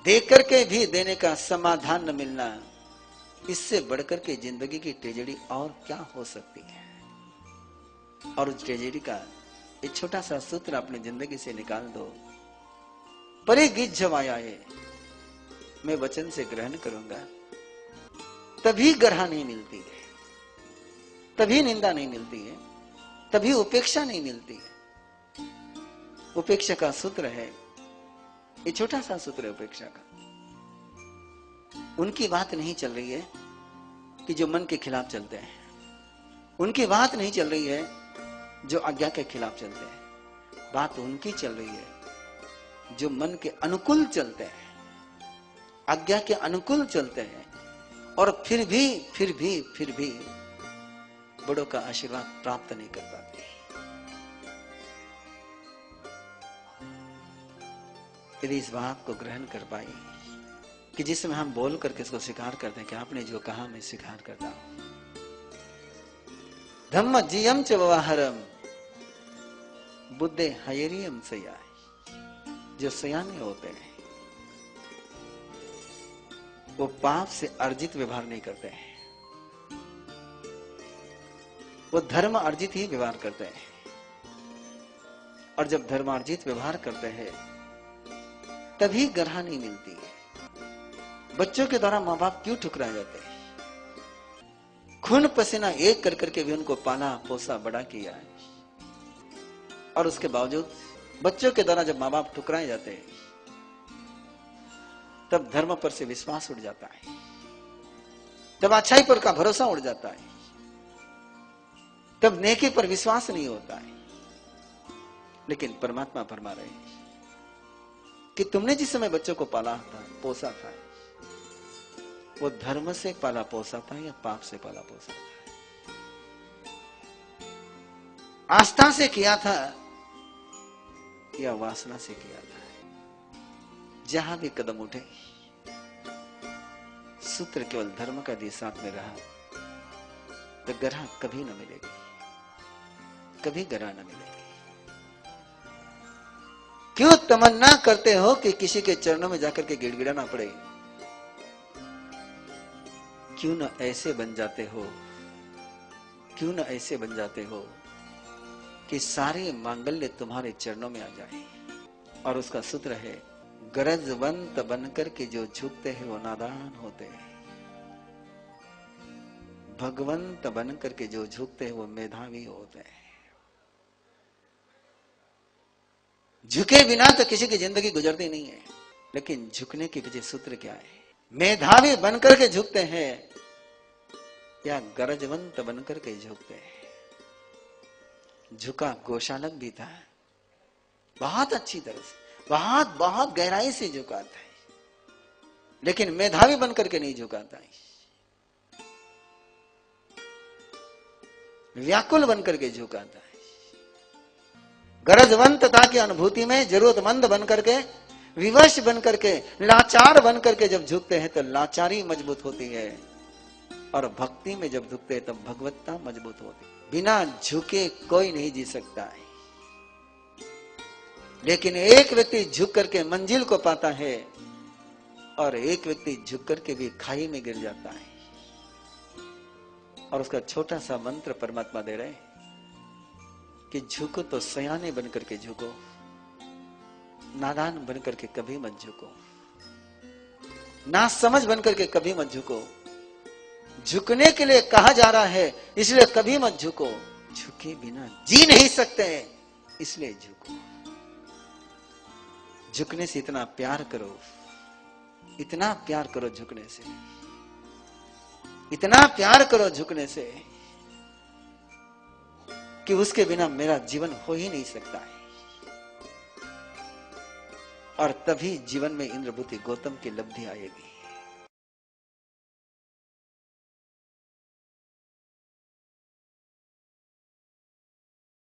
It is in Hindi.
देकर के भी देने का समाधान न मिलना, इससे बढ़कर के जिंदगी की ट्रेजेडी और क्या हो सकती है। और उस ट्रेजेडी का एक छोटा सा सूत्र अपनी जिंदगी से निकाल दो। परे गीत जब आया है, मैं वचन से ग्रहण करूंगा, तभी ग्रह नहीं मिलती है, तभी निंदा नहीं मिलती है, तभी उपेक्षा नहीं मिलती है। उपेक्षा का सूत्र है, ये छोटा सा सूत्र है उपेक्षा का। उनकी बात नहीं चल रही है कि जो मन के खिलाफ चलते हैं, उनकी बात नहीं चल रही है जो आज्ञा के खिलाफ चलते हैं। बात उनकी चल रही है जो मन के अनुकूल चलते हैं, आज्ञा के अनुकूल चलते हैं, और फिर भी बड़ों का आशीर्वाद प्राप्त नहीं कर पाते। यदि इस बात को ग्रहण कर पाए कि जिसमें हम बोल करके इसको स्वीकार करते हैं कि आपने जो कहा मैं स्वीकार करता हूं। धम्म जियम च व्यवहारम बुद्धे हयरियम सयाय। जो सयाने होते हैं वो पाप से अर्जित व्यवहार नहीं करते हैं, वो धर्म अर्जित ही व्यवहार करते हैं। और जब धर्मार्जित व्यवहार करते हैं तभी ग्रह नहीं मिलती है। बच्चों के द्वारा माँ बाप क्यों ठुकराए जाते हैं? खून पसीना एक कर करके भी उनको पाला पोसा बड़ा किया है, और उसके बावजूद बच्चों के द्वारा जब माँ बाप ठुकराए जाते हैं तब धर्म पर से विश्वास उड़ जाता है, तब अच्छाई पर का भरोसा उड़ जाता है, तब नेकी पर विश्वास नहीं होता है। लेकिन परमात्मा फरमा रहे हैं कि तुमने जिस समय बच्चों को पाला था, पोसा था, वो धर्म से पाला पोसा था या पाप से पाला पोसा था? आस्था से किया था या वासना से किया था? जहां भी कदम उठे सूत्र केवल धर्म का यदि साथ में रहा तो ग्रह कभी न मिलेगी, कभी ग्रह न मिलेगी। क्यों तमन्ना करते हो कि किसी के चरणों में जाकर के गिड़गिड़ाना पड़े? क्यों न ऐसे बन जाते हो, क्यों न ऐसे बन जाते हो कि सारे मांगल्य तुम्हारे चरणों में आ जाए। और उसका सूत्र है, गरजवंत बनकर के जो झुकते हैं वो नादान होते हैं, भगवंत बनकर के जो झुकते हैं वो मेधावी होते हैं। झुके बिना तो किसी की जिंदगी गुजरती नहीं है। लेकिन झुकने के पीछे सूत्र क्या है? मेधावी बनकर के झुकते हैं या गरजवंत बनकर के झुकते हैं? झुका गोशालक भी था, बहुत अच्छी तरह से, बहुत बहुत गहराई से झुकाता है, लेकिन मेधावी बनकर के नहीं झुकाता है। व्याकुल बनकर के झुकाता है। गरजवंतता की अनुभूति में जरूरतमंद बनकर के, विवश बनकर के, लाचार बनकर के जब झुकते हैं तो लाचारी मजबूत होती है, और भक्ति में जब झुकते हैं तब भगवत्ता मजबूत होती है। बिना झुके कोई नहीं जी सकता है, लेकिन एक व्यक्ति झुक करके मंजिल को पाता है और एक व्यक्ति झुक करके भी खाई में गिर जाता है। और उसका छोटा सा मंत्र परमात्मा दे रहे हैं कि झुको तो सयाने बनकर के झुको, नादान बनकर के कभी मत झुको, ना समझ बनकर के कभी मत झुको। झुकने के लिए कहा जा रहा है, इसलिए कभी मत झुको। झुके बिना जी नहीं सकते, इसलिए झुको। झुकने से इतना प्यार करो, इतना प्यार करो झुकने से, इतना प्यार करो झुकने से कि उसके बिना मेरा जीवन हो ही नहीं सकता है। और तभी जीवन में इंद्रभूति गौतम की लब्धि आएगी।